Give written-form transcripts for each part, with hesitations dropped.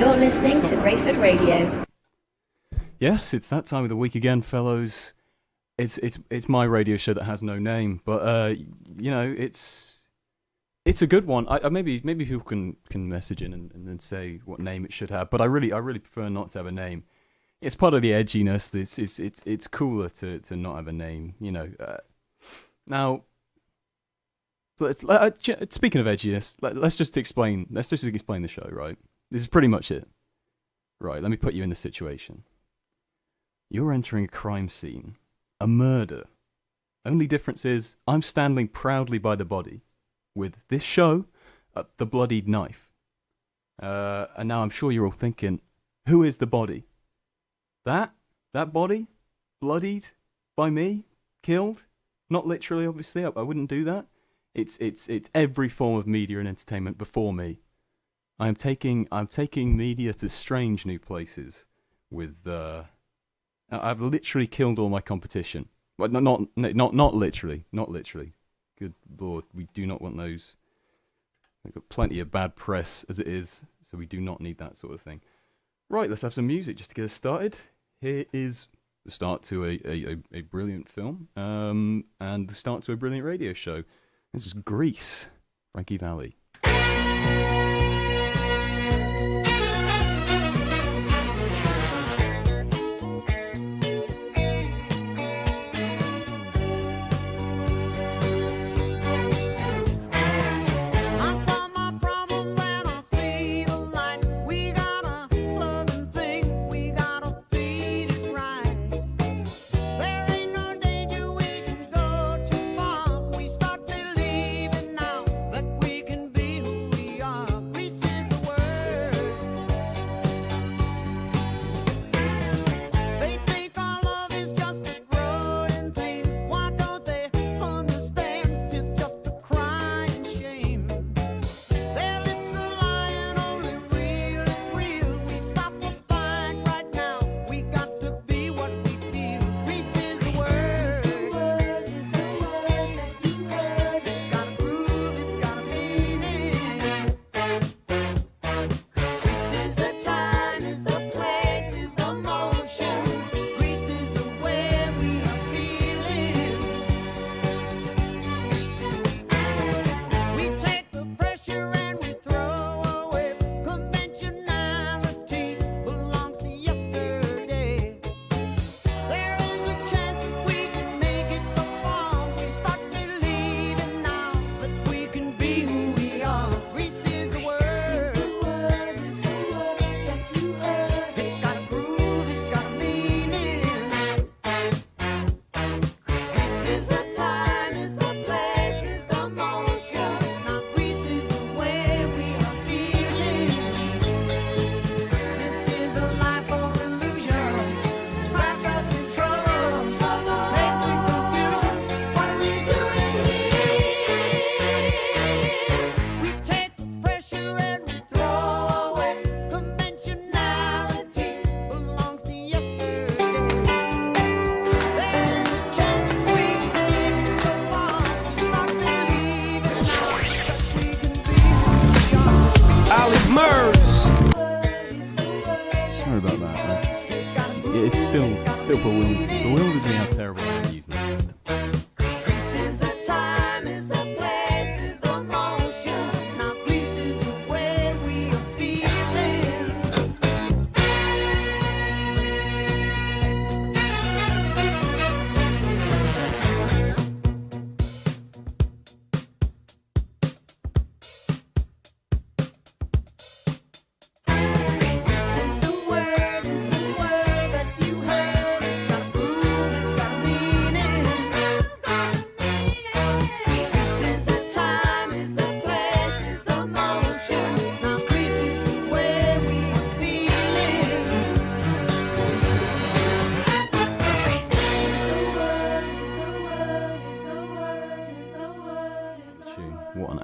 You're listening to Brayford Radio. Yes, it's that time of the week again, fellows. It's my radio show that has no name, but it's a good one. I maybe people can message in and then say what name it should have, but I really prefer not to have a name. It's part of the edginess. It's cooler to not have a name, Now, speaking of edginess, let's just explain the show, right? This is pretty much it. Right, let me put you in the situation. You're entering a crime scene, a murder. Only difference is I'm standing proudly by the body, with this show, the bloodied knife. And now I'm sure you're all thinking, who is the body? That body? Bloodied? By me? Killed? Not literally, obviously, I wouldn't do that. It's every form of media and entertainment before me. I'm taking media to strange new places with I've literally killed all my competition. Well, not literally. Good Lord, we do not want those. We've got plenty of bad press as it is, so we do not need that sort of thing. Right, let's have some music just to get us started. Here is the start to a brilliant film, and the start to a brilliant radio show. This is Grease, Frankie Valli. Still bewilders me how terrible I am at using the system.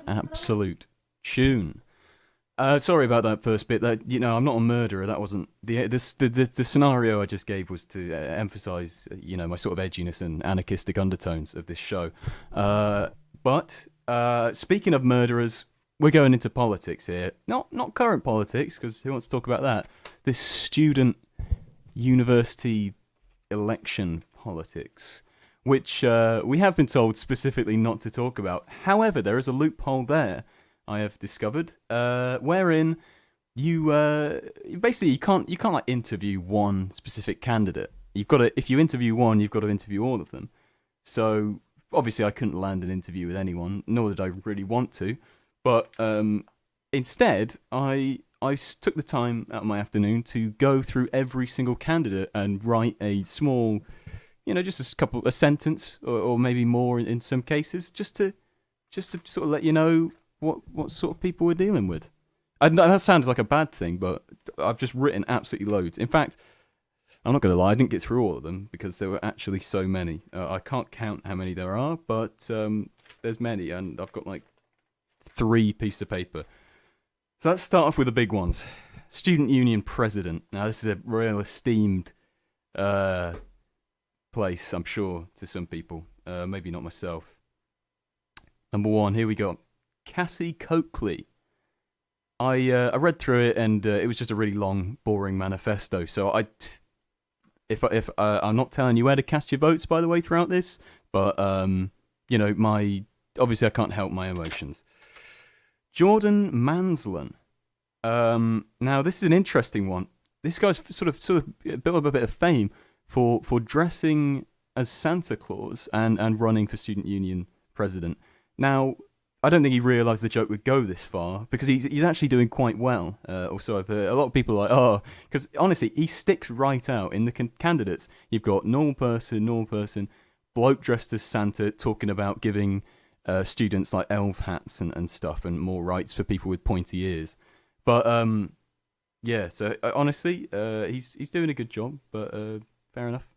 Absolute tune. Sorry about that first bit. That I'm not a murderer. That wasn't the scenario I just gave was to emphasise my sort of edginess and anarchistic undertones of this show. But speaking of murderers, we're going into politics here. Not current politics, because who wants to talk about that? This student university election politics, which we have been told specifically not to talk about. However, there is a loophole there, I have discovered, wherein you basically you can't like interview one specific candidate. You've got to, if you interview one, you've got to interview all of them. So obviously, I couldn't land an interview with anyone, nor did I really want to. But instead, I took the time out of my afternoon to go through every single candidate and write a small, just a sentence or maybe more in some cases, just to sort of let you know what sort of people we're dealing with. And that sounds like a bad thing, but I've just written absolutely loads. In fact, I'm not going to lie, I didn't get through all of them because there were actually so many. I can't count how many there are, but there's many, and I've got like 3 pieces of paper. So let's start off with the big ones. Student Union President. Now, this is a real esteemed place, I'm sure, to some people. Maybe not myself. Number 1, here we go. Cassie Coakley. I read through it, and it was just a really long, boring manifesto. So if I'm not telling you where to cast your votes, by the way, throughout this, but obviously I can't help my emotions. Jordan Mansland. Now this is an interesting one. This guy's sort of built up a bit of fame for dressing as Santa Claus and running for student union president. Now, I don't think he realised the joke would go this far, because he's actually doing quite well. Also, I've heard a lot of people are like, because honestly, he sticks right out in the candidates. You've got normal person, bloke dressed as Santa talking about giving students like elf hats and stuff and more rights for people with pointy ears. But yeah, so honestly, he's doing a good job. But fair enough.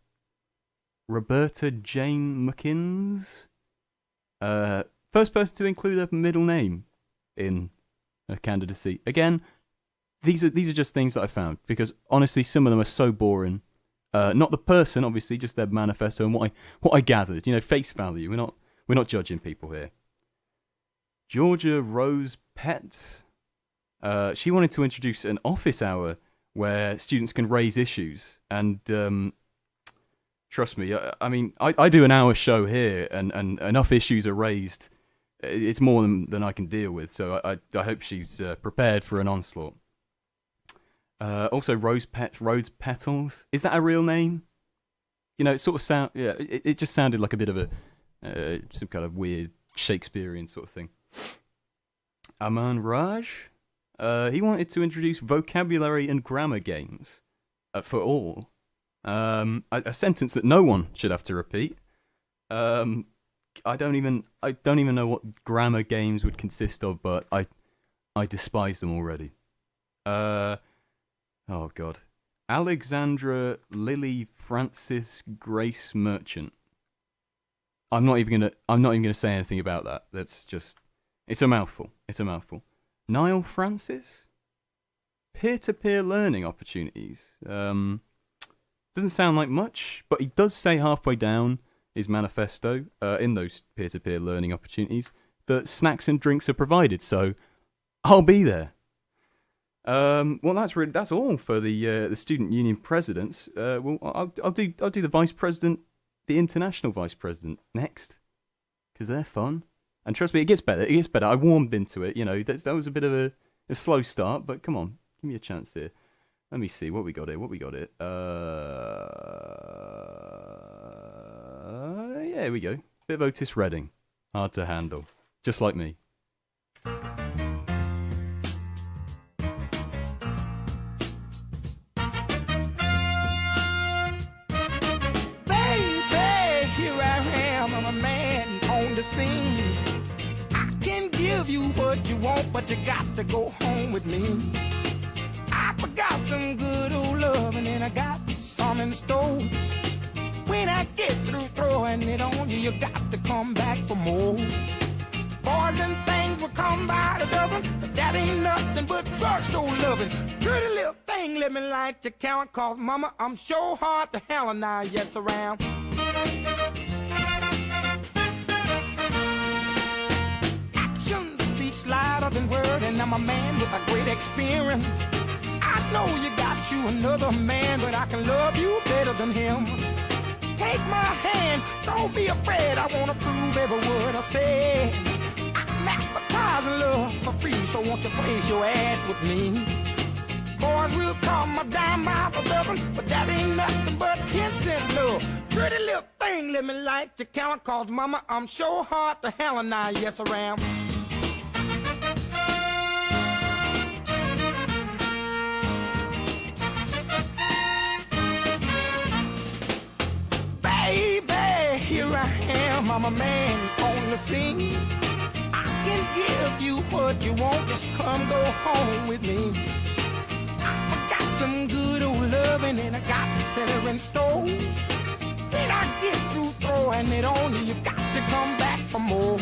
Roberta Jane McInnes. First person to include a middle name in a candidacy. Again, these are just things that I found, because honestly, some of them are so boring. Not the person, obviously, just their manifesto and what I gathered. Face value. We're not judging people here. Georgia Rose Pett. She wanted to introduce an office hour where students can raise issues. And trust me, I mean, I do an hour show here, and enough issues are raised. It's more than I can deal with. So I hope she's prepared for an onslaught. Also, Rhodes Petals. Is that a real name? It sort of it just sounded like a bit of a some kind of weird Shakespearean sort of thing. Aman Raj. He wanted to introduce vocabulary and grammar games for all. A sentence that no one should have to repeat. I don't even know what grammar games would consist of, but I despise them already. Oh God. Alexandra Lily Francis Grace Merchant. I'm not even gonna say anything about that. It's a mouthful. Niall Francis? Peer-to-peer learning opportunities. Doesn't sound like much, but he does say halfway down his manifesto, in those peer-to-peer learning opportunities, that snacks and drinks are provided, so I'll be there. Well, that's all for the student union presidents. Well, I'll do the vice president, the international vice president next, because they're fun. And trust me, it gets better. I warmed into it. That was a bit of a slow start, but come on, give me a chance here. Let me see what we got here. Yeah, here we go. Bit of Otis Redding. Hard to handle. Just like me. Baby, here I am. I'm a man on the scene. I can give you what you want, but you got to go home with me. I forgot some good old love, and then I got some in store. When I get through throwing it on you, you got to come back for more. Boys and things will come by the dozen, but that ain't nothing but drugstore loving. Pretty little thing, let me light your count, cause mama, I'm sure hard to handle now, yes around. Action speech live better than word, and I'm a man with a great experience. I know you got you another man, but I can love you better than him. Take my hand, don't be afraid, I wanna prove every word I say. I'm advertising love for free, so won't you place your ad with me? Boys will call my dime by the dozen, but that ain't nothing but 10-cent love. Pretty little thing, let me light your count, cause mama, I'm sure hard to hell and I, yes I am. Baby, here I am, I'm a man on the scene. I can give you what you want, just come go home with me. Got some good old loving and I got better in store. When I get through throwing it on you, you got to come back for more.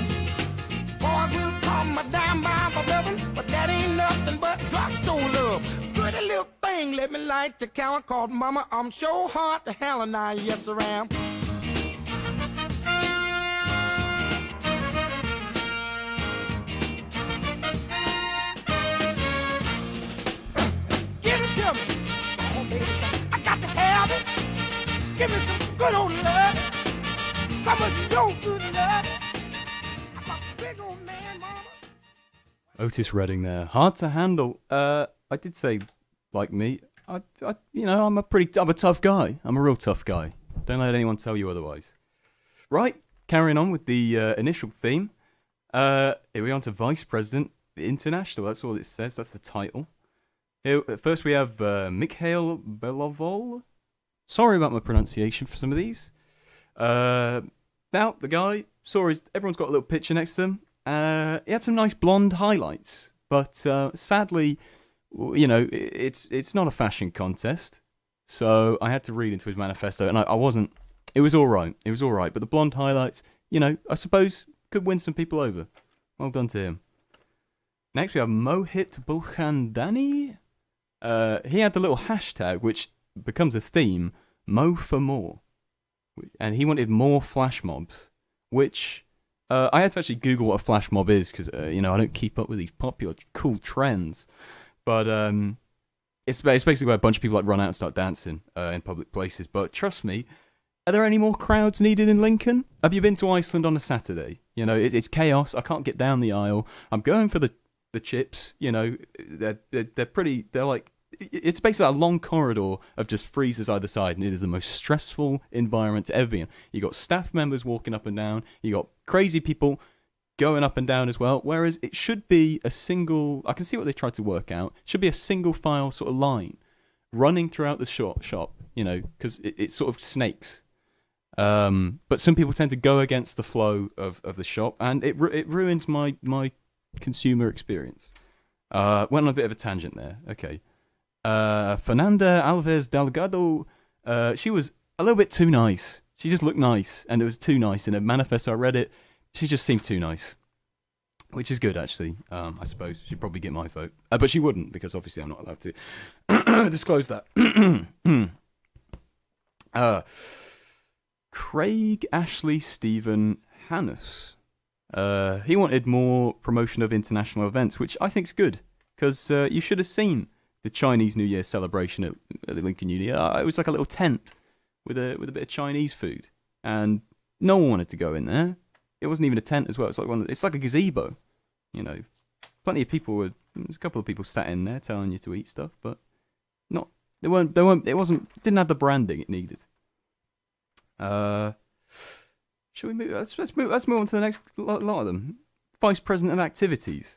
Boys will call my dime by for loving, but that ain't nothing but drugstore love. Pretty little thing, let me light your count, called mama, I'm sure hard to hell and I, yes I am. I got to have it. Give me some good old love. Some of your good love. I'm a big old man, mama. Otis Redding there. Hard to handle. I did say, like me, I'm a tough guy. I'm a real tough guy. Don't let anyone tell you otherwise. Right, carrying on with the initial theme. Here we are on to Vice President International. That's all it says. That's the title. Here, first we have Mikhail Belovol. Sorry about my pronunciation for some of these. Now, the guy, everyone's got a little picture next to him. He had some nice blonde highlights. But sadly, it's not a fashion contest. So I had to read into his manifesto, and I wasn't. It was all right. But the blonde highlights, I suppose could win some people over. Well done to him. Next we have Mohit Bulkhandani. He had the little hashtag, which becomes a theme, Mo for More. And he wanted more flash mobs, which I had to actually Google what a flash mob is, because, I don't keep up with these popular, cool trends. But it's basically where a bunch of people run out and start dancing in public places. But trust me, are there any more crowds needed in Lincoln? Have you been to Iceland on a Saturday? It's chaos. I can't get down the aisle. I'm going for the chips, they're like, it's basically a long corridor of just freezers either side, and it is the most stressful environment to ever be in. You got staff members walking up and down, you got crazy people going up and down as well, whereas it should be a single, I can see what they tried to work out, it should be a single file sort of line running throughout the shop, because it sort of snakes. But some people tend to go against the flow of the shop, and it ruins my consumer experience. Went on a bit of a tangent there. Okay. Fernanda Alves Delgado, she was a little bit too nice. She just looked nice, and it was too nice. In a manifesto, I read it, she just seemed too nice. Which is good, actually. I suppose she'd probably get my vote. But she wouldn't, because obviously I'm not allowed to disclose that. Craig Ashley Stephen Hannes. He wanted more promotion of international events, which I think's good, because you should have seen the Chinese New Year celebration at the Lincoln Uni. It was like a little tent with a bit of Chinese food, and no one wanted to go in there. It wasn't even a tent as well. It's like a gazebo, Plenty of people there's a couple of people sat in there telling you to eat stuff, but it didn't have the branding it needed. Should we move? Let's move on to the next lot of them. Vice President of Activities.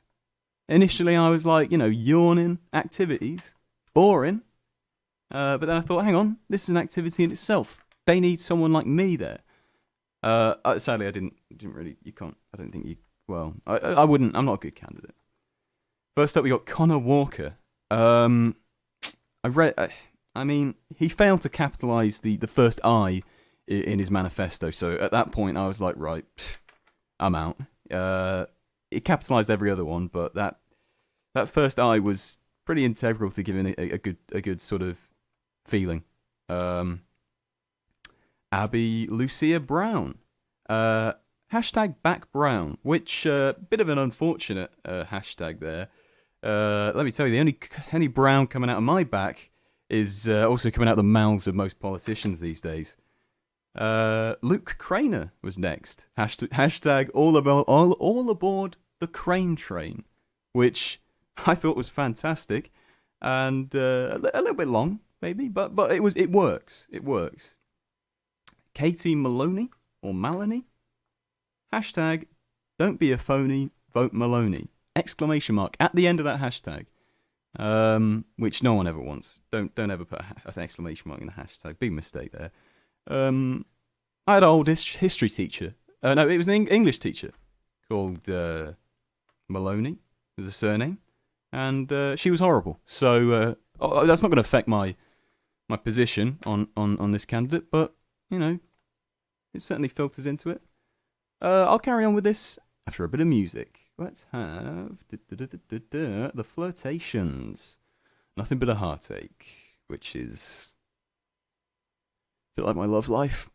Initially, I was like, yawning activities, boring. But then I thought, hang on, this is an activity in itself. They need someone like me there. Sadly, I didn't really. You can't. I don't think you. Well, I wouldn't. I'm not a good candidate. First up, we got Connor Walker. He failed to capitalise the first I in his manifesto. So at that point, I was like, right, I'm out. It capitalised every other one, but that first I was pretty integral to giving it a good sort of feeling. Abby Lucia Brown. hashtag back brown, which bit of an unfortunate hashtag there. Let me tell you, the only brown coming out of my back is also coming out of the mouths of most politicians these days. Luke Craner was next. Hashtag all aboard the Crane train, which I thought was fantastic, and a little bit long maybe, but it works. It works. Katie Maloney or Maloney. Hashtag don't be a phony, vote Maloney. Exclamation mark at the end of that hashtag. Which no one ever wants. Don't ever put an exclamation mark in the hashtag. Big mistake there. I had an old history teacher. No, it was an English teacher called Maloney. Was a surname, and she was horrible. So that's not going to affect my position on this candidate, but you know, it certainly filters into it. I'll carry on with this after a bit of music. Let's have the Flirtations. Nothing But a Heartache, which is a bit like my love life.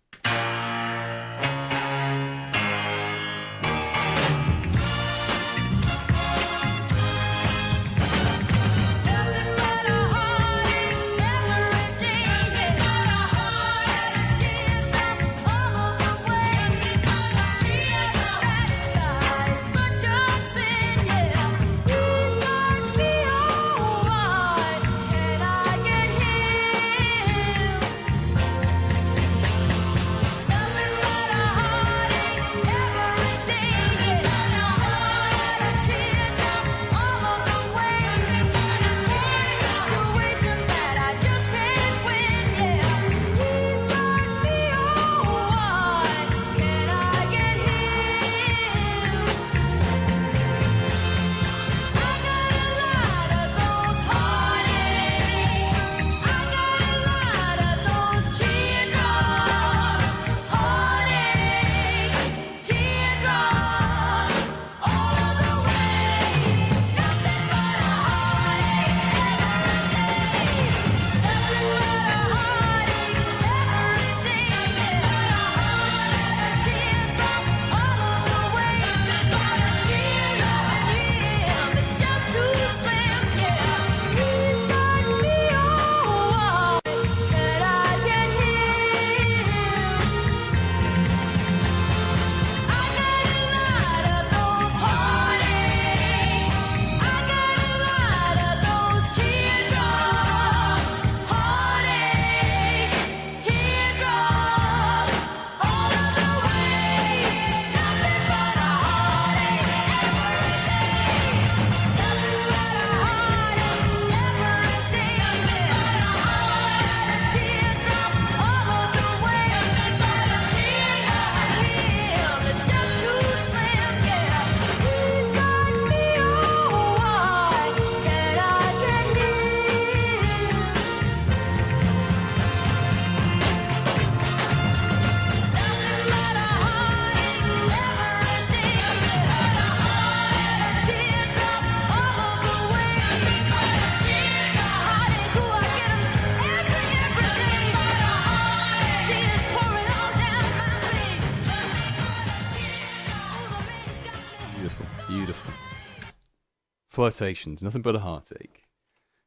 Flirtations, Nothing But a Heartache.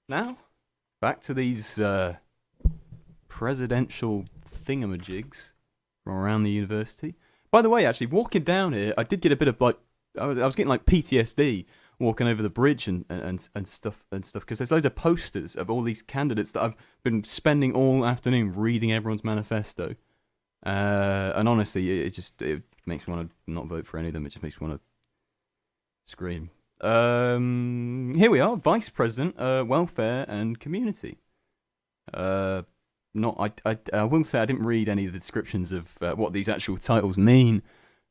Now, back to these presidential thingamajigs from around the university. By the way, actually, walking down here, I did get a bit of, like, I was getting, like, PTSD walking over the bridge and stuff, because there's loads of posters of all these candidates that I've been spending all afternoon reading everyone's manifesto. And honestly, it makes me want to not vote for any of them. It just makes me want to scream. Here we are, Vice President, Welfare and Community. I will say I didn't read any of the descriptions of what these actual titles mean.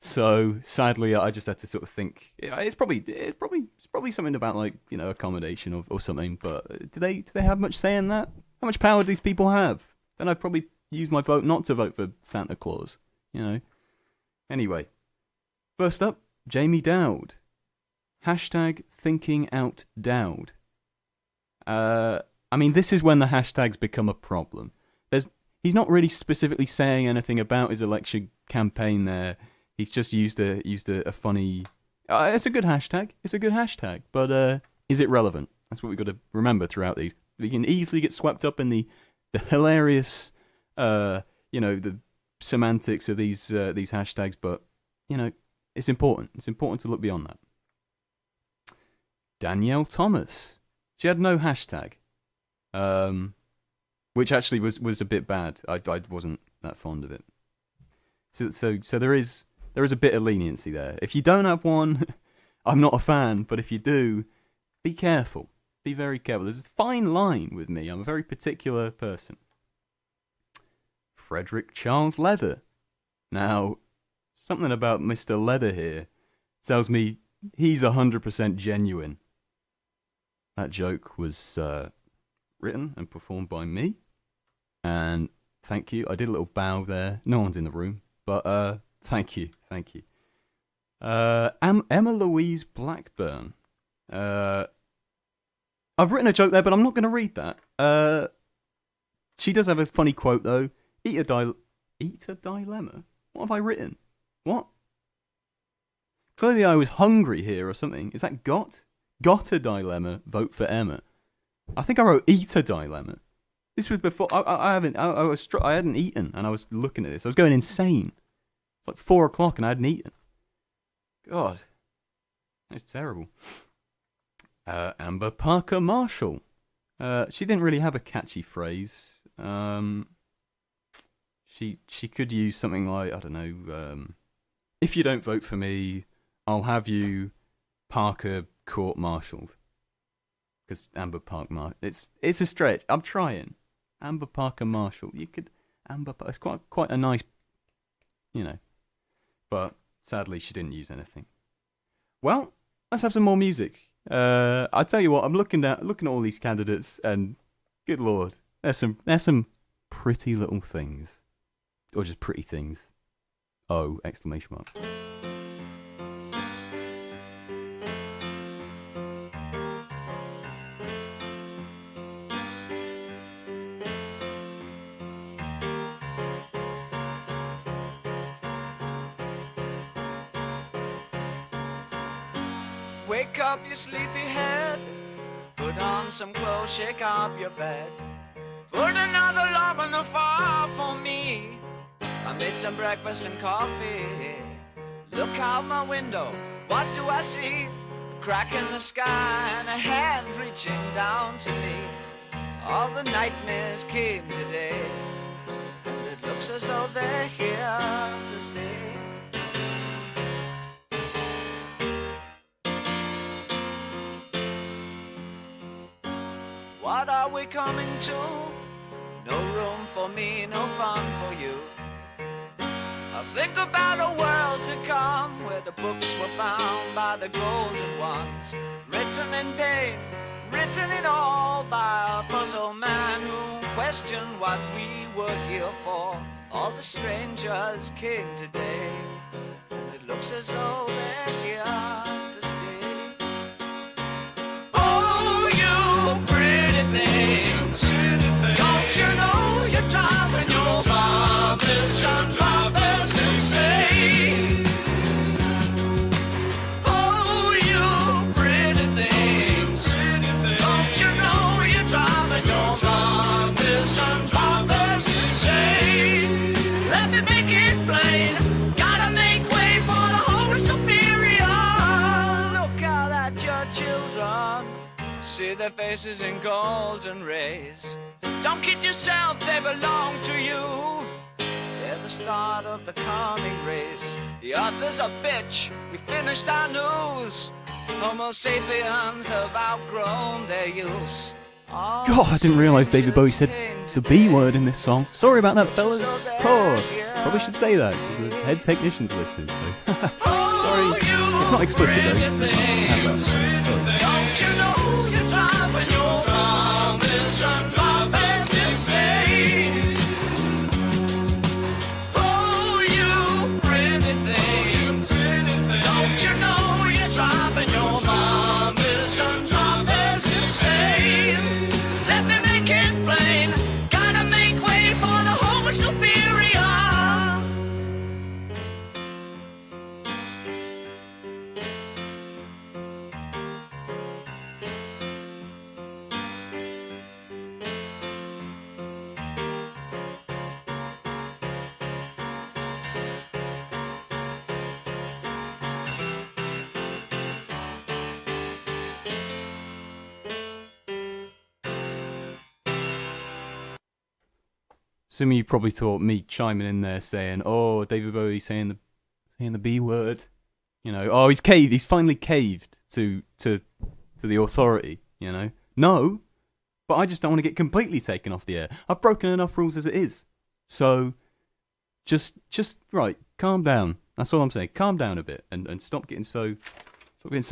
So sadly, I just had to sort of think it's probably something about, like, you know, accommodation or something. But do they have much say in that? How much power do these people have? Then I'd probably use my vote not to vote for Santa Claus. You know. Anyway, first up, Jamie Dowd. Hashtag thinking out Dowd. I mean, this is when the hashtags become a problem. He's not really specifically saying anything about his election campaign there. He's just used a funny. It's a good hashtag. It's a good hashtag, but is it relevant? That's what we've got to remember throughout these. We can easily get swept up in the hilarious, the semantics of these hashtags, but it's important. It's important to look beyond that. Danielle Thomas, she had no hashtag, which actually was a bit bad. I wasn't that fond of it. So there is a bit of leniency there. If you don't have one, I'm not a fan. But if you do, be careful. Be very careful. There's a fine line with me. I'm a very particular person. Frederick Charles Leather. Now, something about Mr. Leather here tells me he's 100% genuine. That joke was written and performed by me. And thank you. I did a little bow there. No one's in the room. But thank you. Emma Louise Blackburn. I've written a joke there, but I'm not going to read that. She does have a funny quote, though. Eat a dilemma? What have I written? What? Clearly I was hungry here or something. Is that got? Got a dilemma, vote for Emma. I think I wrote eat a dilemma. This was before, I hadn't eaten, and I was looking at this. I was going insane. It's like 4 o'clock and I hadn't eaten. God. That's terrible. Amber Parker Marshall. She didn't really have a catchy phrase. She could use something like, I don't know, if you don't vote for me, I'll have you Parker court-martialed. Because Amber Park Marshall, it's a stretch. I'm trying. Amber Parker Marshall. You could it's quite a nice, But sadly, she didn't use anything. Well, let's have some more music. I tell you what, I'm looking at all these candidates, and good lord, there's some pretty little things, or just pretty things. Oh! Exclamation mark. Wake up your sleepy head, put on some clothes, shake up your bed, put another log on the fire for me. I made some breakfast and coffee. Look out my window, what do I see? A crack in the sky and a hand reaching down to me. All the nightmares came today, and it looks as though they're here to stay. What are we coming to? No room for me, no fun for you. I think about a world to come, where the books were found by the golden ones, written in pain, written in all by a puzzle man who questioned what we were here for. All the strangers came today, and it looks as though they're here to stay. Oh, you pretty things, don't you know you're driving your fathers and mothers insane? Oh, you pretty things, don't you know you're driving your fathers and mothers insane? Let me make it plain, gotta make way for the Holy Superior. Look out at your children, see their faces in golden rays. Don't kid yourself, they belong to you. They're the start of the coming race. The author's a bitch, we finished our news. Homo sapiens have outgrown their use. God, I didn't realise David Bowie said the B word in this song. Sorry about that, fellas. Oh, probably should say that, because the head technician's listening, so. Sorry, it's not explicit though. Don't you know you're driving your fathers and mothers insane? Oh, you pretty things, don't you know you're driving your fathers and mothers insane? Let me make it plain, gotta make way for the Homo Superior. some of you probably thought me chiming in there saying, "Oh, David Bowie saying the B word," you know. Oh, he's caved. He's finally caved to the authority. You know. No, but I just don't want to get completely taken off the air. I've broken enough rules as it is. So, just right. Calm down. That's all I'm saying. Calm down a bit and stop getting so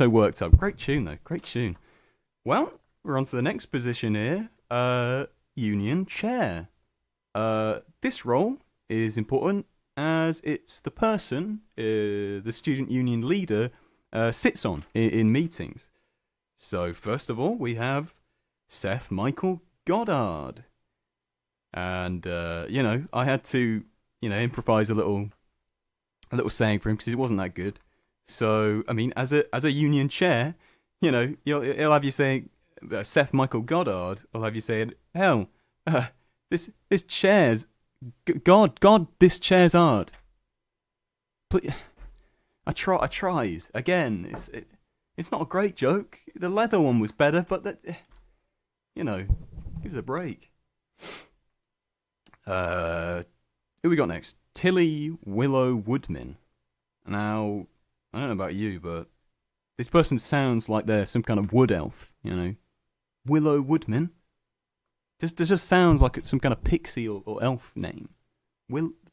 worked up. Great tune though. Great tune. Well, we're on to the next position here. Union chair. This role is important as it's the person the student union leader sits on in meetings. So first of all, we have Seth Michael Goddard. And, I had to, improvise a little saying for him because it wasn't that good. So, I mean, as a union chair, he'll have you saying, Seth Michael Goddard will have you saying, hell, this chair's, God, this chair's hard. I tried. Again, it's not a great joke. The leather one was better, but give us a break. Who we got next? Tilly Willow Woodman. Now, I don't know about you, but this person sounds like they're some kind of wood elf, Willow Woodman. Just sounds like it's some kind of pixie or elf name.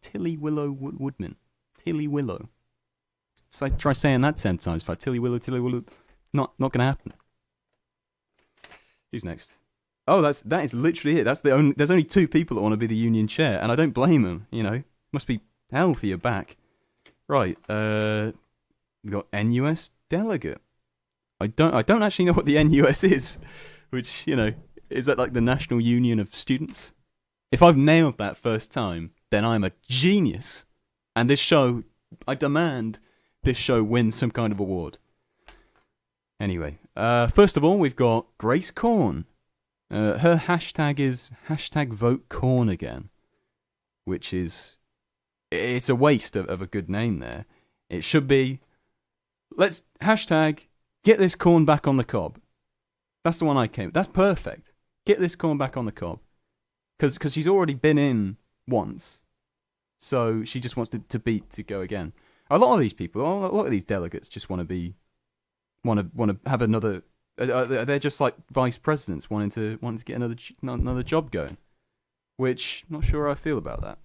Tilly Willow Woodman. Tilly Willow. So try saying that 10 times. Tilly Willow. Not gonna happen. Who's next? Oh, that is literally it. There's only 2 people that want to be the union chair, and I don't blame them. Must be hell for your back. Right. We got NUS delegate. I don't actually know what the NUS is, which is that like the National Union of Students? If I've nailed that first time, then I'm a genius, and this show, I demand this show wins some kind of award. Anyway, first of all, we've got Grace Corn. Her hashtag is #VoteCorn again, which is, it's a waste of a good name there. It should be, let's #get this corn back on the cob. That's the one I came. That's perfect. Get this corn back on the cob, because she's already been in once, so she just wants to go again. A lot of these people, a lot of these delegates, just want to have another. They're just like vice presidents wanting to get another job going, which I'm not sure how I feel about that.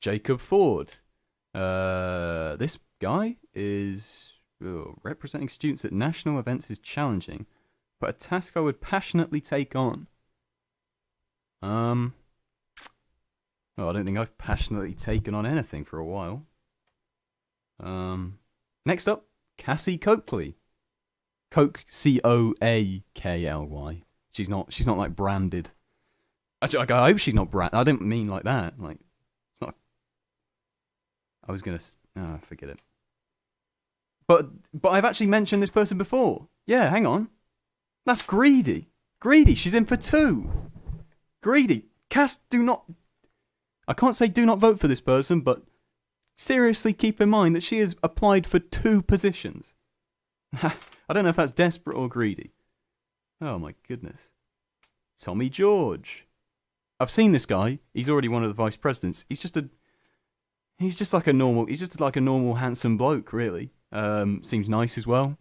Jacob Ford. This guy is representing students at national events is challenging, but a task I would passionately take on. I don't think I've passionately taken on anything for a while. Next up, Cassie Coakley. Coke, Coakly. She's not like branded. Actually, I hope she's not branded. I didn't mean like that. Like, it's not. I was gonna. Forget it. But I've actually mentioned this person before. Yeah, hang on. That's Greedy. She's in for 2. Greedy. Cass, do not. I can't say do not vote for this person, but seriously keep in mind that she has applied for 2 positions. I don't know if that's desperate or greedy. Oh my goodness. Tommy George. I've seen this guy. He's already one of the vice presidents. He's just like a normal handsome bloke, really. Seems nice as well.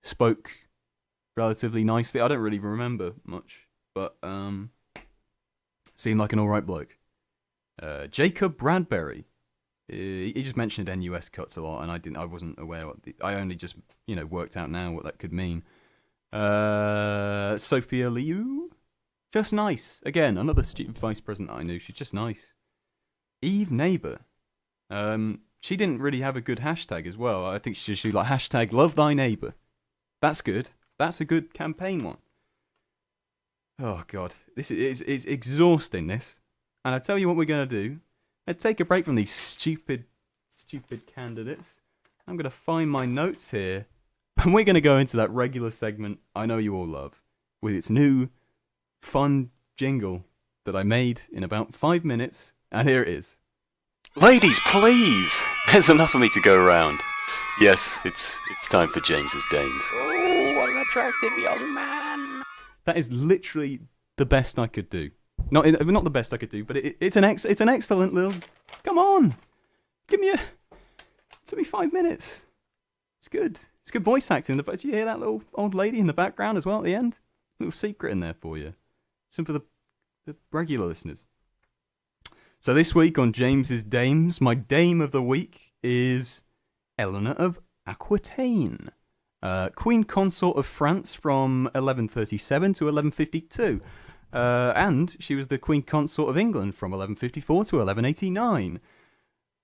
Spoke relatively nicely. I don't really remember much, but seemed like an alright bloke. Jacob Bradbury. He just mentioned NUS cuts a lot, and I wasn't aware I only just worked out now what that could mean. Sophia Liu, just nice. Again, another student vice president I knew. She's just nice. Eve Neighbour. She didn't really have a good hashtag as well. I think she like #love thy neighbour. That's good. That's a good campaign one. Oh God, this is exhausting. This, and I tell you what we're gonna do. I'd take a break from these stupid candidates. I'm going to find my notes here. And we're going to go into that regular segment I know you all love, with its new, fun jingle that I made in about 5 minutes. And here it is. Ladies, please! There's enough of me to go around. Yes, it's time for James's Dames. Oh, what an attractive young man! That is literally the best I could do. Not the best I could do, but it's an excellent little. Come on, give me 5 minutes. It's good. It's good voice acting. Did you hear that little old lady in the background as well at the end? Little secret in there for you. Some for the regular listeners. So this week on James's Dames, my dame of the week is Eleanor of Aquitaine, Queen Consort of France from 1137 to 1152. And she was the Queen Consort of England from 1154 to 1189.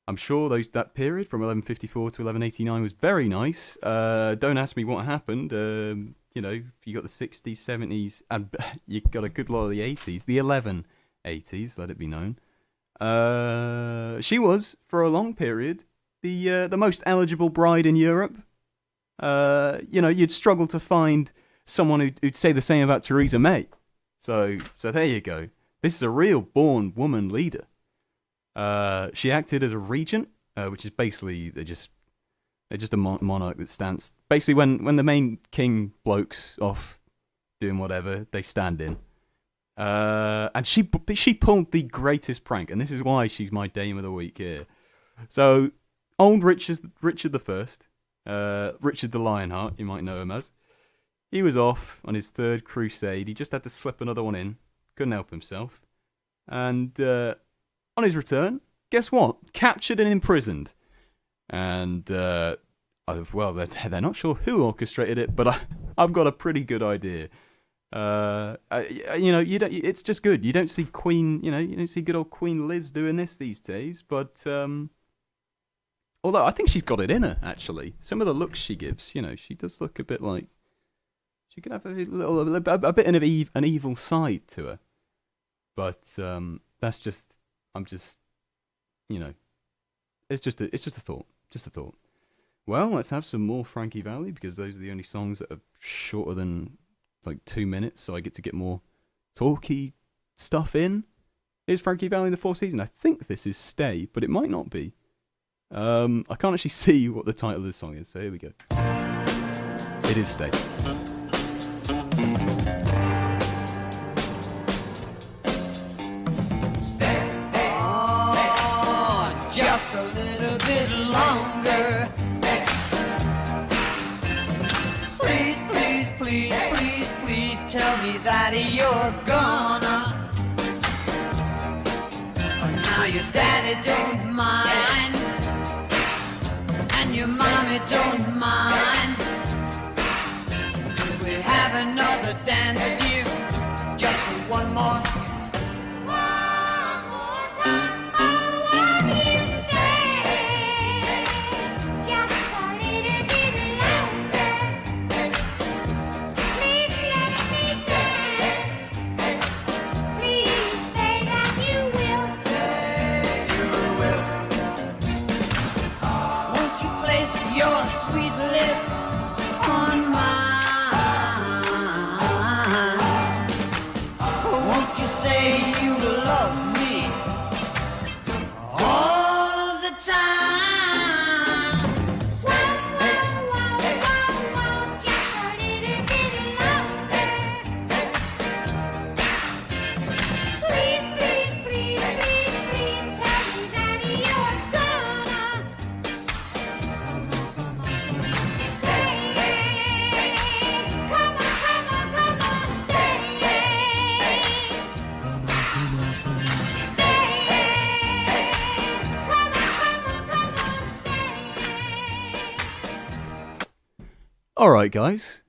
I'm sure that period from 1154 to 1189 was very nice. Don't ask me what happened. You got the 60s, 70s, and you got a good lot of the 80s. The 1180s, let it be known. She was, for a long period, the most eligible bride in Europe. You'd struggle to find someone who'd say the same about Theresa May. So there you go. This is a real born woman leader. She acted as a regent, which is basically they're just a monarch that stands. Basically, when the main king blokes off doing whatever, they stand in. And she pulled the greatest prank, and this is why she's my dame of the week here. So, old Richard I, Richard the Lionheart, you might know him as. He was off on his third crusade. He just had to slip another one in. Couldn't help himself. And on his return, guess what? Captured and imprisoned. And they're not sure who orchestrated it, but I've got a pretty good idea. It's just good. You don't see you don't see good old Queen Liz doing this these days. But although I think she's got it in her, actually. Some of the looks she gives, she does look a bit like she could have a bit of an evil side to her. But that's just. I'm just, it's just a thought. Just a thought. Well, let's have some more Frankie Valli, because those are the only songs that are shorter than like 2 minutes, so I get to get more talky stuff in. Is Frankie Valli in the Four Seasons? I think this is Stay, but it might not be. I can't actually see what the title of this song is, so here we go. It is Stay. Just a little bit longer. Please, please, please, please, please tell me that you're gonna. Now your daddy don't mind, and your mommy don't mind. Could we have another dance with you? Just for one more. All right, guys.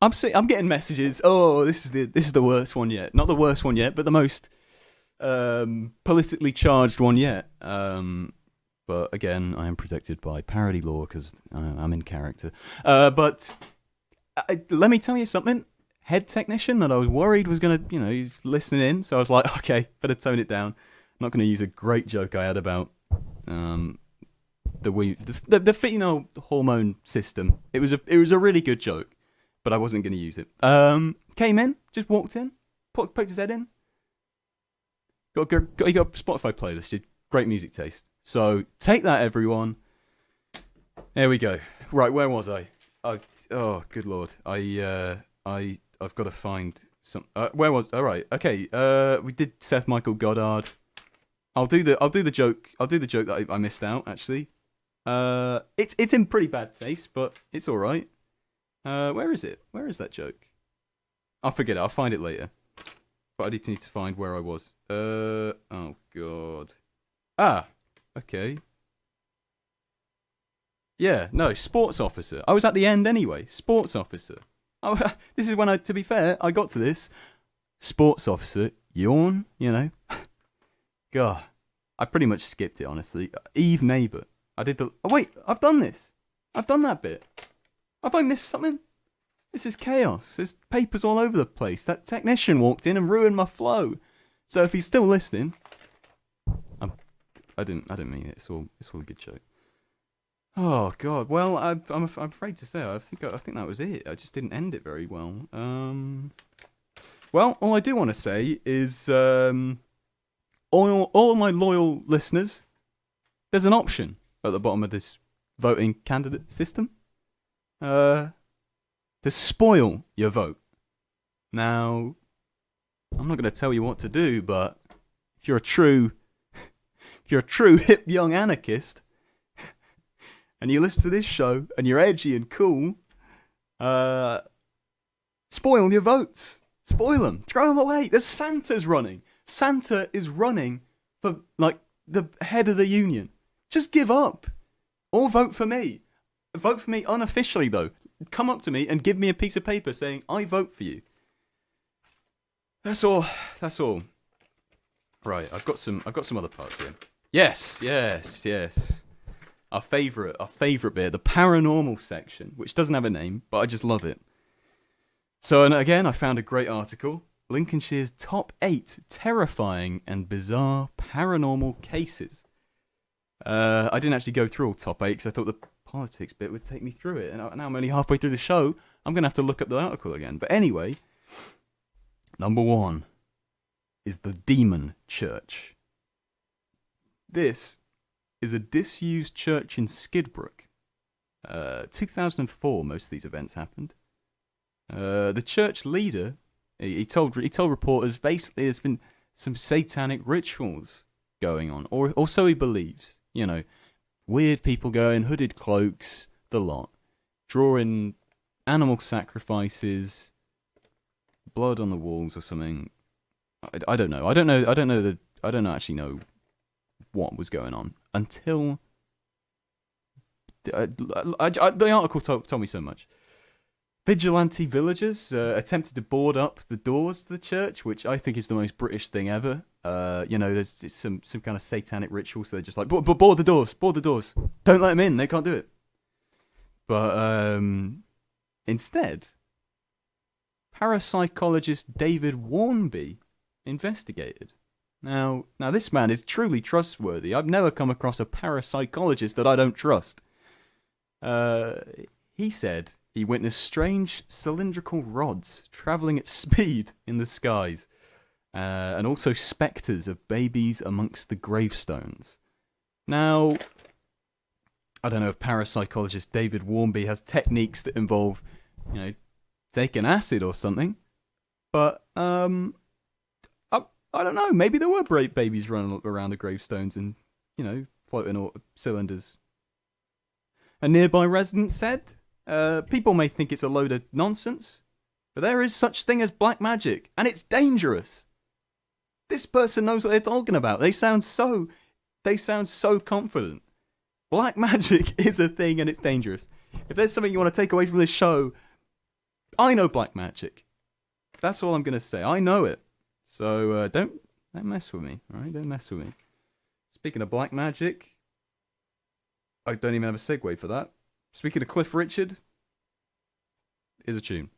I'm getting messages. Oh, this is the worst one yet. Not the worst one yet, but the most politically charged one yet. But again, I am protected by parody law because I'm in character. But let me tell you something. Head technician that I was worried was gonna, he's listening in. So I was like, okay, better tone it down. I'm not gonna use a great joke I had about the female hormone system. It was a really good joke, but I wasn't going to use it. Came in, just walked in, poked his head in. You got a Spotify playlist. Great music taste. So take that, everyone. There we go. Right, where was I? Oh, good lord. I've got to find Where was? All right. Okay. We did Seth Michael Goddard. I'll do the joke that I missed out. Actually, it's in pretty bad taste, but it's all right. Where is it? Where is that joke? I'll forget it. I'll find it later. But I need to find where I was. Oh god. Okay. Yeah, no, sports officer. I was at the end anyway. Sports officer. Oh, this is when to be fair, I got to this. Sports officer. Yawn, you know. God. I pretty much skipped it, honestly. Eve Neighbour. I did the... Oh, wait, I've done this. I've done that bit. Have I missed something? This is chaos. There's papers all over the place. That technician walked in and ruined my flow. So if he's still listening... I didn't mean it. It's all a good joke. Oh God! Well, I'm afraid to say I think that was it. I just didn't end it very well. Well, all I do want to say is, all my loyal listeners, there's an option at the bottom of this voting candidate system, to spoil your vote. Now, I'm not going to tell you what to do, but if you're a true hip young anarchist. And you listen to this show, and you're edgy and cool, spoil your votes. Spoil them. Throw them away. There's Santa's running. Santa is running for, like, the head of the union. Just give up. Or vote for me. Vote for me unofficially, though. Come up to me and give me a piece of paper saying, I vote for you. That's all. Right, I've got some other parts here. Yes. Our favourite bit, the paranormal section, which doesn't have a name, but I just love it. So, and again, I found a great article, Lincolnshire's top 8 terrifying and bizarre paranormal cases. I didn't actually go through all top 8 because I thought the politics bit would take me through it, and now I'm only halfway through the show. I'm going to have to look up the article again. But anyway, number 1 is the Demon Church. This is a disused church in Skidbrook. 2004, most of these events happened. The church leader, he told reporters, basically there's been some satanic rituals going on, or so he believes. You know, weird people going, hooded cloaks, the lot, drawing animal sacrifices, blood on the walls or something. I don't know. I don't actually know what was going on until the article told me so much. Vigilante villagers attempted to board up the doors to the church, which I think is the most British thing ever. You know, there's some kind of satanic ritual, so they're just like, board the doors, don't let them in, they can't do it. But instead, parapsychologist David Warnby investigated. Now this man is truly trustworthy. I've never come across a parapsychologist that I don't trust. He said he witnessed strange cylindrical rods travelling at speed in the skies, and also spectres of babies amongst the gravestones. Now, I don't know if parapsychologist David Warnby has techniques that involve, you know, taking acid or something, but I don't know. Maybe there were babies running around the gravestones and, you know, floating cylinders. A nearby resident said, people may think it's a load of nonsense, but there is such thing as black magic, and it's dangerous. This person knows what they're talking about. They sound so confident. Black magic is a thing, and it's dangerous. If there's something you want to take away from this show, I know black magic. That's all I'm going to say. I know it. So don't mess with me, all right? Don't mess with me. Speaking of black magic, I don't even have a segue for that. Speaking of Cliff Richard, here's a tune.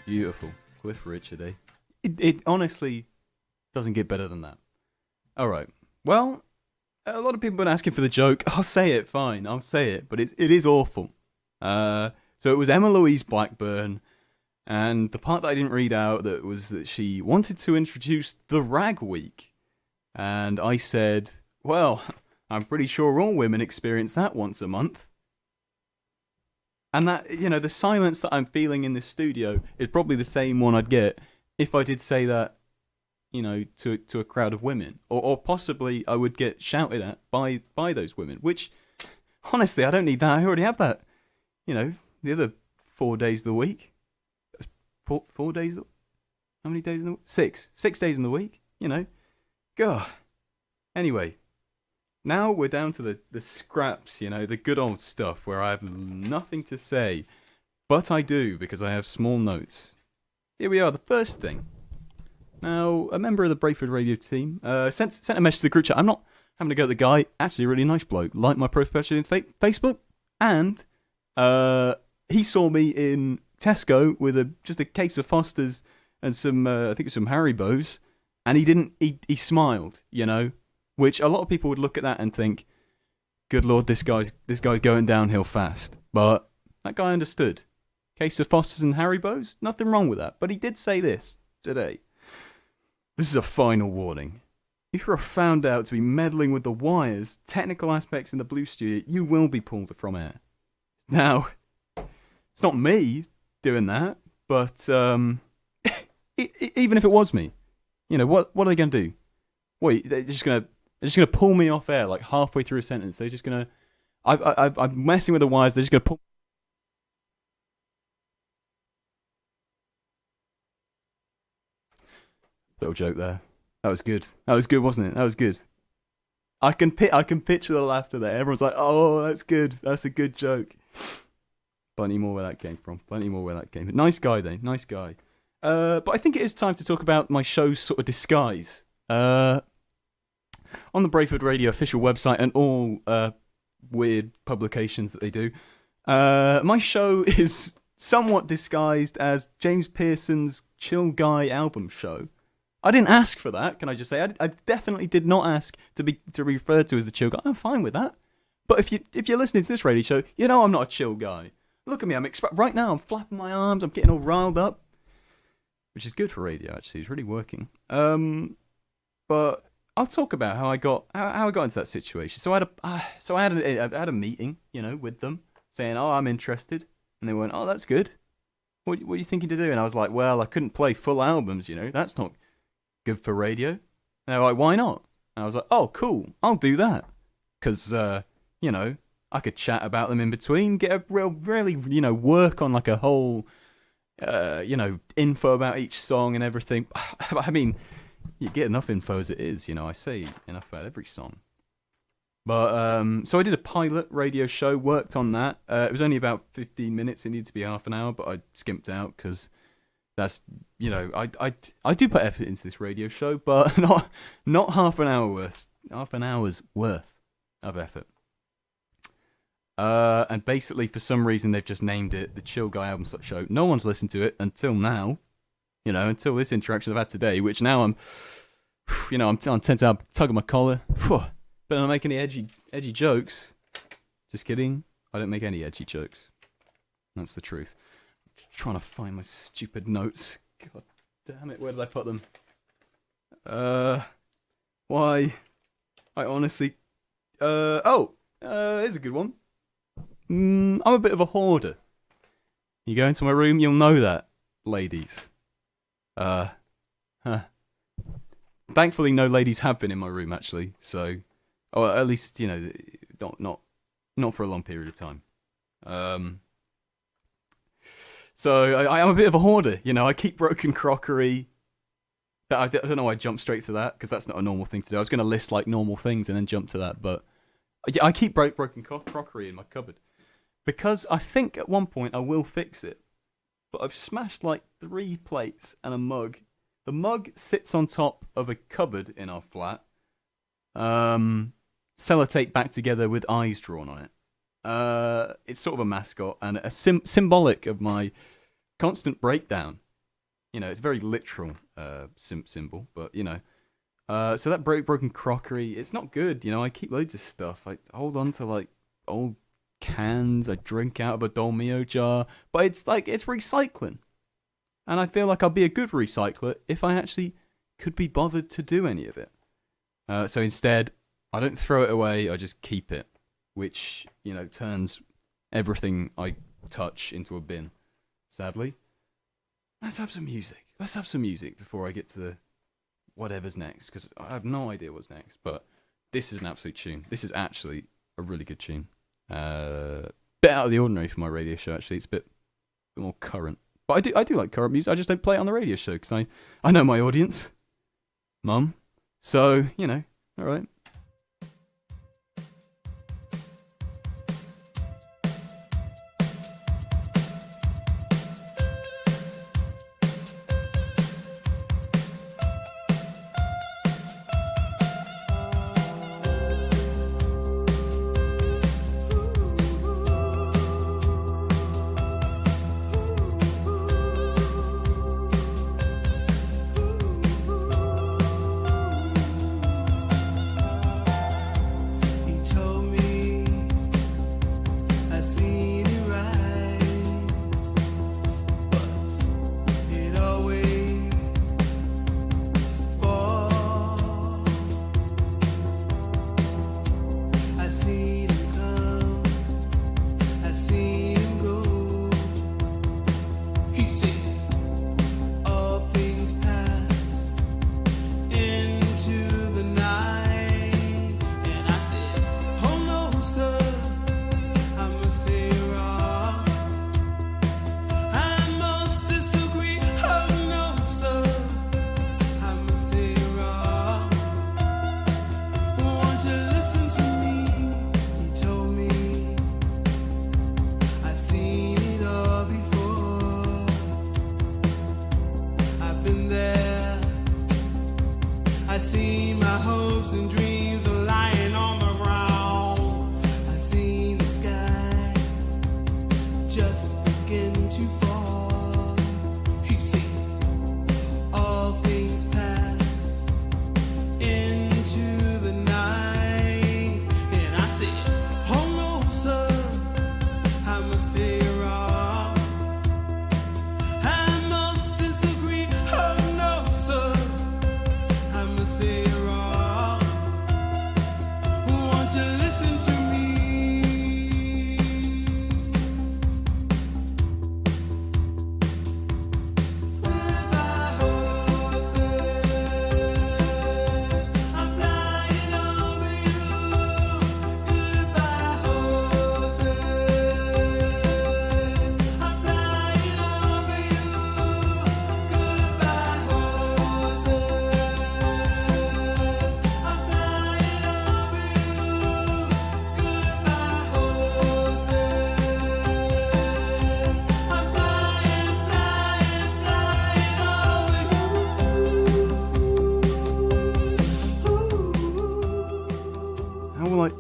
Beautiful. Cliff Richard, eh? It honestly doesn't get better than that. All right. Well, a lot of people have been asking for the joke. I'll say it, fine. I'll say it. But it is awful. So it was Emma Louise Blackburn. And the part that I didn't read out that was that she wanted to introduce the Rag Week. And I said, well, I'm pretty sure all women experience that once a month. And that, the silence that I'm feeling in this studio is probably the same one I'd get if I did say that, to a crowd of women. Or possibly I would get shouted at by those women, which, honestly, I don't need that. I already have that. The other 4 days of the week. 4 days? How many days in the week? 6. 6 days in the week, God. Anyway, now we're down to the scraps, the good old stuff where I have nothing to say. But I do, because I have small notes. Here we are, the first thing. Now, a member of the Brayford Radio team sent a message to the group chat. I'm not having to go at the guy. Actually, a really nice bloke. Like my profile picture in Facebook. And he saw me in Tesco with just a case of Foster's and some, I think some Haribos. And he smiled, which a lot of people would look at that and think, good Lord, this guy's going downhill fast. But that guy understood. Case of Foster's and Haribos, nothing wrong with that. But he did say this today. This is a final warning. If you're found out to be meddling with the wires, technical aspects in the Blue Studio, you will be pulled from air. Now, it's not me doing that, but even if it was me, what are they going to do? Wait, they're just going to pull me off air like halfway through a sentence. They're just going to... I'm messing with the wires. They're just going to pull... Little joke there. That was good. That was good, wasn't it? That was good. I can picture the laughter there. Everyone's like, "Oh, that's good. That's a good joke." Plenty more where that came from. Nice guy, though. Nice guy. But I think it is time to talk about my show's sort of disguise. On the Brayford Radio official website and all weird publications that they do, my show is somewhat disguised as James Pearson's Chill Guy album show. I didn't ask for that, can I just say? I definitely did not ask to be referred to as the chill guy. I'm fine with that. But if you're listening to this radio show, I'm not a chill guy. Look at me, right now I'm flapping my arms, I'm getting all riled up. Which is good for radio, actually. It's really working. But I'll talk about how I got into that situation. So I had a meeting, with them, saying, "Oh, I'm interested," and they went, "Oh, that's good. What are you thinking to do?" And I was like, "Well, I couldn't play full albums, That's not good for radio." And they were like, "Why not?" And I was like, "Oh, cool. I'll do that, because I could chat about them in between, get a really work on like a whole." Info about each song and everything. I mean, you get enough info as it is, I say enough about every song. But, so I did a pilot radio show, worked on that. It was only about 15 minutes, it needed to be half an hour, but I skimped out because that's, I do put effort into this radio show, but not half an hour's worth of effort. And basically, for some reason, they've just named it the Chill Guy Album Show. No one's listened to it until now, until this interaction I've had today, which now I'm tempted to tug on my collar. But I don't make any edgy jokes. Just kidding. I don't make any edgy jokes. That's the truth. I'm just trying to find my stupid notes. God damn it, where did I put them? Why? I honestly... here's a good one. I'm a bit of a hoarder. You go into my room, you'll know that, ladies. Thankfully, no ladies have been in my room, actually. So, or at least, not for a long period of time. So I am a bit of a hoarder. I keep broken crockery. I don't know why I jumped straight to that, because that's not a normal thing to do. I was going to list like normal things and then jump to that, but I keep broken crockery in my cupboard. Because I think at one point I will fix it. But I've smashed like 3 plates and a mug. The mug sits on top of a cupboard in our flat. Sellotape back together with eyes drawn on it. It's sort of a mascot and a symbolic of my constant breakdown. it's very literal symbol, but so that broken crockery, it's not good. I keep loads of stuff. I hold on to like old cans. I drink out of a Dolmio jar, but it's recycling, and I feel like I'll be a good recycler if I actually could be bothered to do any of it. So instead, I don't throw it away. I just keep it, which turns everything I touch into a bin. Sadly, let's have some music. Let's have some music before I get to the whatever's next, because I have no idea what's next. But this is an absolute tune. This is actually a really good tune. Bit out of the ordinary for my radio show. Actually, it's a bit more current. But I do like current music. I just don't play it on the radio show because I know my audience, Mum. So all right.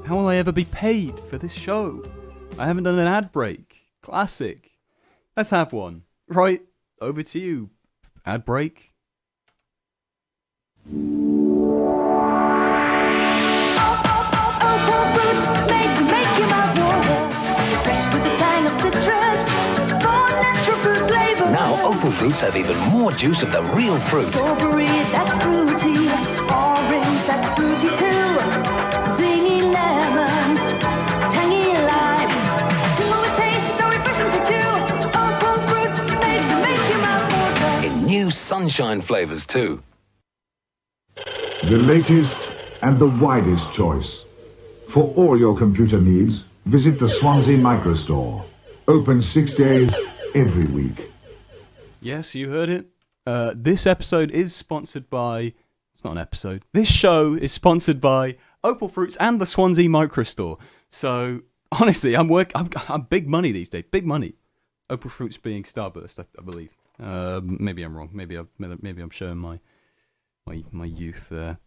How will I ever be paid for this show? I haven't done an ad break. Classic. Let's have one. Right, over to you. Ad break. Now Opal fruits have even more juice of the real fruit. Strawberry, that's fruity. Orange, that's fruity too. Zingy lemon, tangy lime. Two taste so refreshing to chew. Opal fruits made to make your mouth water. In new sunshine flavors too. The latest and the widest choice. For all your computer needs, visit the Swansea Microstore. Open 6 days every week. Yes, you heard it. This episode is sponsored by... It's not an episode. This show is sponsored by Opal Fruits and the Swansea Microstore. So, honestly, I'm big money these days. Big money. Opal Fruits being Starburst, I believe. Maybe I'm wrong. Maybe I'm showing my youth there.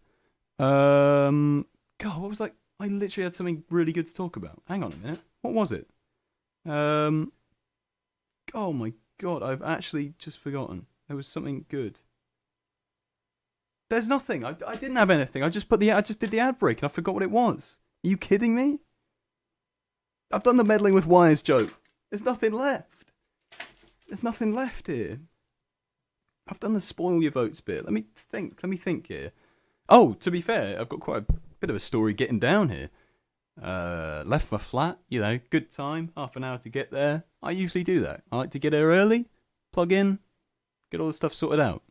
God, what was I literally had something really good to talk about. Hang on a minute. What was it? Oh my God, I've actually just forgotten. There was something good. There's nothing. I didn't have anything. I just did the ad break and I forgot what it was. Are you kidding me? I've done the meddling with wires joke. There's nothing left. There's nothing left here. I've done the spoil your votes bit. Let me think here. Oh, to be fair, I've got quite a bit of a story getting down here. Left my flat, good time, half an hour to get there. I usually do that. I like to get there early, plug in, get all the stuff sorted out.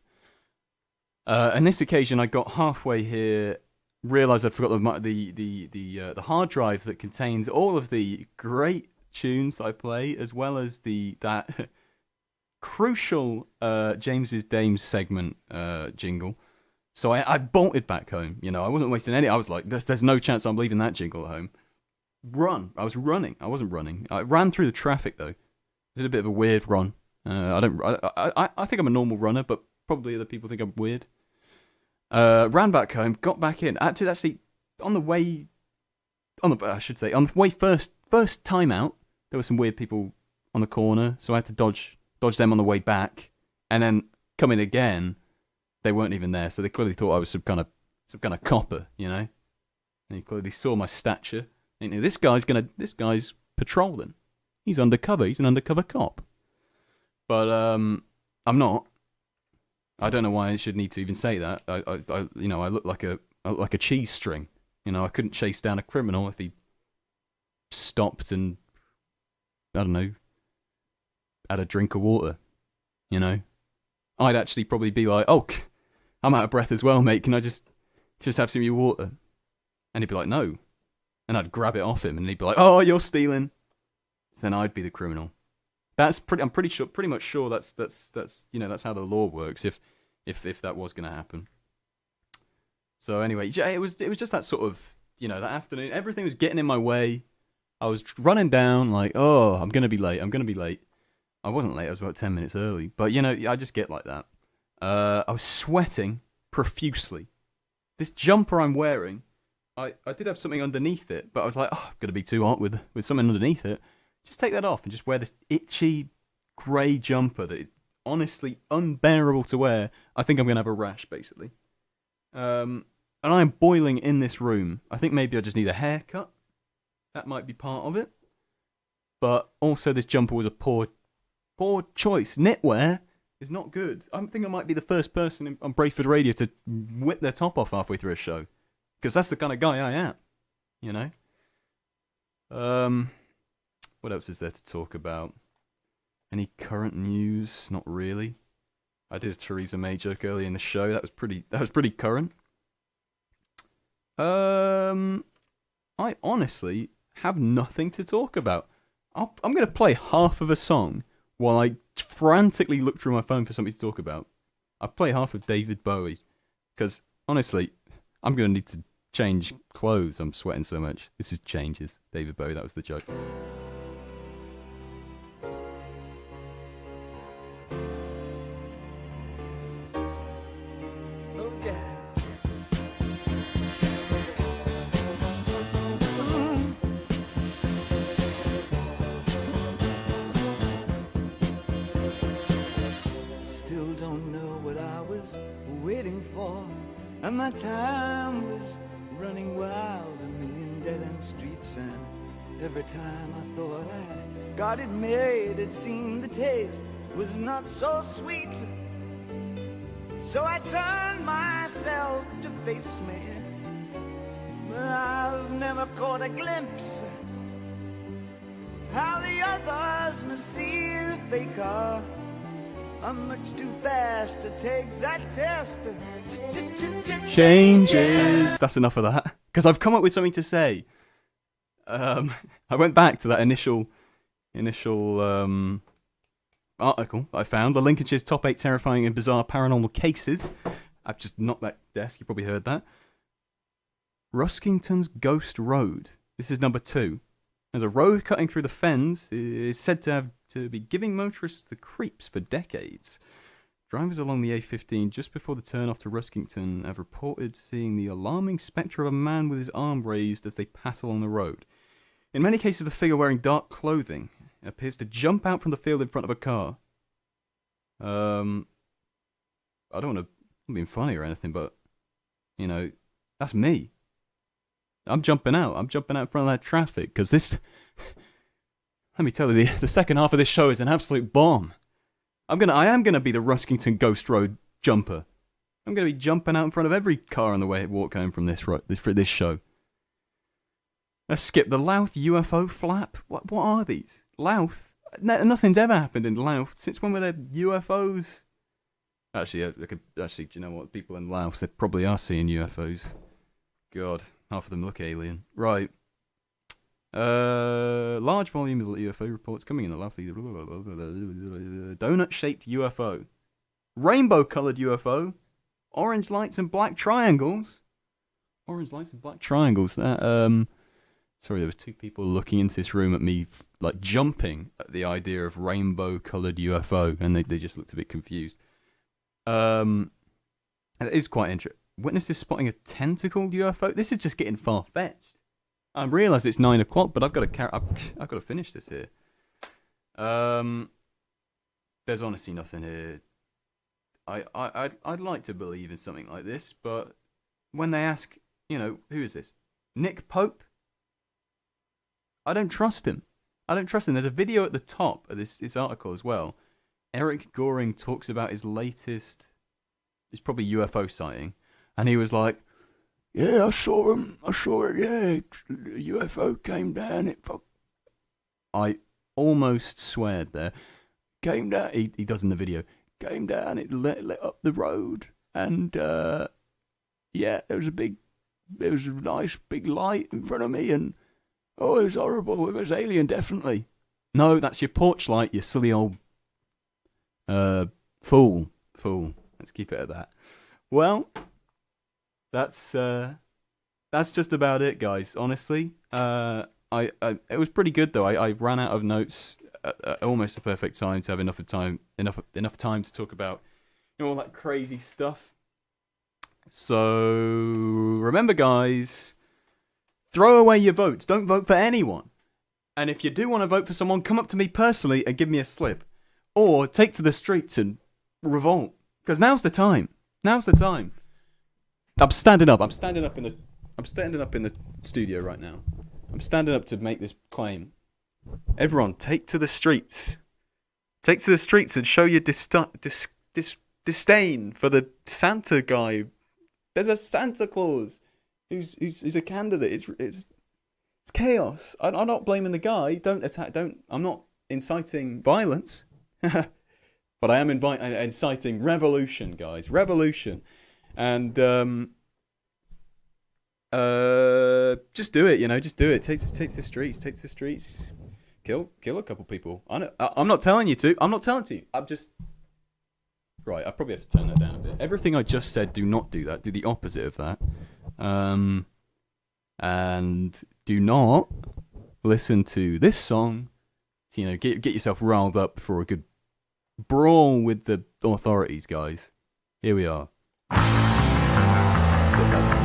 On this occasion, I got halfway here, realised I'd forgot the hard drive that contains all of the great tunes I play, as well as that crucial James's Dames segment jingle. So I bolted back home. I wasn't wasting any. I was like, there's no chance I'm leaving that jingle at home. I was running. I wasn't running. I ran through the traffic though. I did a bit of a weird run. I think I'm a normal runner, but probably other people think I'm weird. Ran back home, got back in. Actually, on the way first time out, there were some weird people on the corner, so I had to dodge them on the way back, and then coming again, they weren't even there, so they clearly thought I was some kind of copper, And they clearly saw my stature. And this guy's patrolling. He's undercover. He's an undercover cop. But I'm not. I don't know why I should need to even say that. I look like a cheese string. I couldn't chase down a criminal if he stopped and I don't know, had a drink of water. I'd actually probably be like, "Oh, I'm out of breath as well, mate. Can I just have some of your water?" And he'd be like, "No." And I'd grab it off him, and he'd be like, "Oh, you're stealing." So then I'd be the criminal. I'm pretty much sure that's how the law works. If that was going to happen. So anyway, it was just that sort of that afternoon. Everything was getting in my way. I was running down like, "Oh, I'm gonna be late. I'm gonna be late." I wasn't late. I was about 10 minutes early. But I just get like that. I was sweating profusely. This jumper I'm wearing, I did have something underneath it, but I was like, "Oh, I'm gonna be too hot with something underneath it. Just take that off and just wear this itchy grey jumper that is honestly unbearable to wear. I think I'm gonna have a rash, basically." And I'm boiling in this room. I think maybe I just need a haircut. That might be part of it. But also, this jumper was a poor choice. Knitwear is not good. I think I might be the first person on Brayford Radio to whip their top off halfway through a show. Because that's the kind of guy I am. What else is there to talk about? Any current news? Not really. I did a Theresa May joke earlier in the show. That was pretty current. I honestly have nothing to talk about. I'm going to play half of a song while I frantically look through my phone for something to talk about. I'll play half of David Bowie. Because, honestly, I'm going to need to change clothes. I'm sweating so much. This is Changes. David Bowie, that was the joke. And my time was running wild, a million dead-end streets, and every time I thought I got it made, it seemed the taste was not so sweet. So I turned myself to face me, but I've never caught a glimpse how the others must see the faker. I'm much too fast to take that test. Changes. That's enough of that. Because I've come up with something to say. I went back to that initial article I found. The Lincolnshire's top 8 terrifying and bizarre paranormal cases. I've just knocked that desk. You probably heard that. Ruskington's Ghost Road. This is number 2. There's a road cutting through the fens. Is said to be giving motorists the creeps for decades. Drivers along the A15 just before the turn-off to Ruskington have reported seeing the alarming spectre of a man with his arm raised as they pass along the road. In many cases, the figure wearing dark clothing appears to jump out from the field in front of a car. I don't want to be funny or anything, but you know, that's me. I'm jumping out. I'm jumping out in front of that traffic because this. Let me tell you, the second half of this show is an absolute bomb. I am gonna be the Ruskington Ghost Road jumper. I'm gonna be jumping out in front of every car on the way walk home from this show. Let's skip the Louth UFO flap. What are these? Louth? Nothing's ever happened in Louth. Since when were there UFOs? Actually, do you know what? People in Louth, they probably are seeing UFOs. God, half of them look alien. Right. Large volume of UFO reports coming in the Louth. Donut-shaped UFO. Rainbow-coloured UFO. Orange lights and black triangles. Orange lights and black triangles. Sorry, there was two people looking into this room at me, like jumping at the idea of rainbow-coloured UFO, and they just looked a bit confused. It is quite interesting. Witnesses spotting a tentacled UFO. This is just getting far-fetched. I realise it's 9 o'clock, but I've got to finish this here. There's honestly nothing here. I'd like to believe in something like this, but when they ask, you know, who is this? Nick Pope? I don't trust him. There's a video at the top of this article as well. Eric Goring talks about his latest, it's probably UFO sighting, and he was like, "Yeah, I saw it. Yeah, the UFO came down. I almost sweared there. Came down. He does in the video. Came down. It lit up the road, and yeah, there was a nice big light in front of me, and oh, it was horrible. It was alien, definitely. No, that's your porch light, you silly old fool. Let's keep it at that. Well, that's just about it, guys. Honestly, it was pretty good though. I ran out of notes at almost the perfect time to have enough time to talk about, you know, all that crazy stuff. So remember, guys, throw away your votes. Don't vote for anyone. And if you do want to vote for someone, come up to me personally and give me a slip, or take to the streets and revolt. Because now's the time. I'm standing up in the studio right now. I'm standing up to make this claim. Everyone, take to the streets. Take to the streets and show your disdain for the Santa guy. There's a Santa Claus who's a candidate. It's chaos. I'm not blaming the guy. Don't attack. I'm not inciting violence. But I am inciting revolution, guys. Revolution. And just do it, you know. Just do it. Take to the streets. Take to the streets. Kill a couple people. I'm not telling you to. I'm just... Right, I probably have to turn that down a bit. Everything I just said, do not do that. Do the opposite of that. And do not listen to this song. To, you know, get yourself riled up for a good brawl with the authorities, guys. Here we are. That's the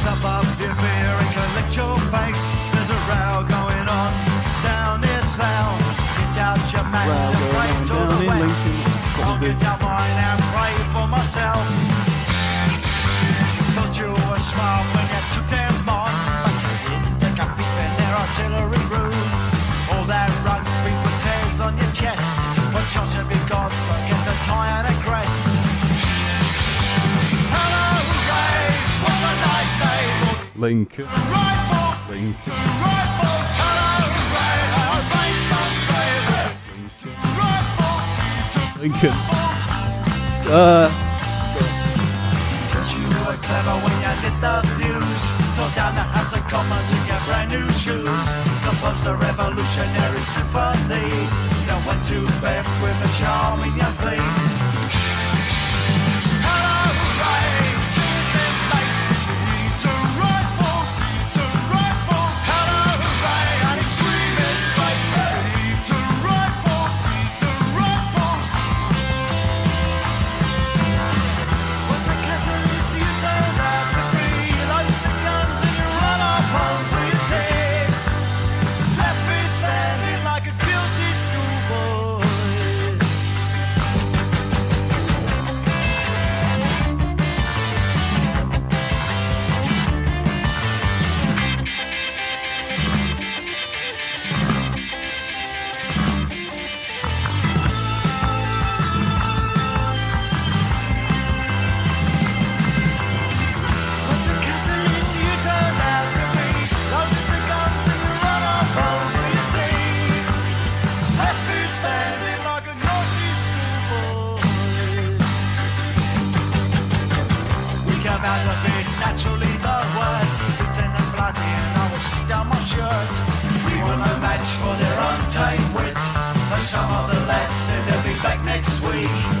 Sup up your beer and collect your fakes. There's a row going on down this town. Get out your mats and pray to the west. I'll get out mine and pray for myself. Thought you were smart when you took them on, but you didn't take a peep in their artillery room. All that rugby was hairs on your chest. What chance have you got against a tie and a crest? Hello, Ray, what's a nice name? Lincoln. Lincoln. Lincoln. You were clever when you lit the fuse. Tore down the House of Commons in your brand new shoes. Composed a revolutionary symphony. Then went to bed with a charm in your plea. Hello, Ray, choosing late to see to rifles. Hello, Ray, an extremist mate. To rifles. match for their untamed wit. Like some other lads said, they'll be back next week.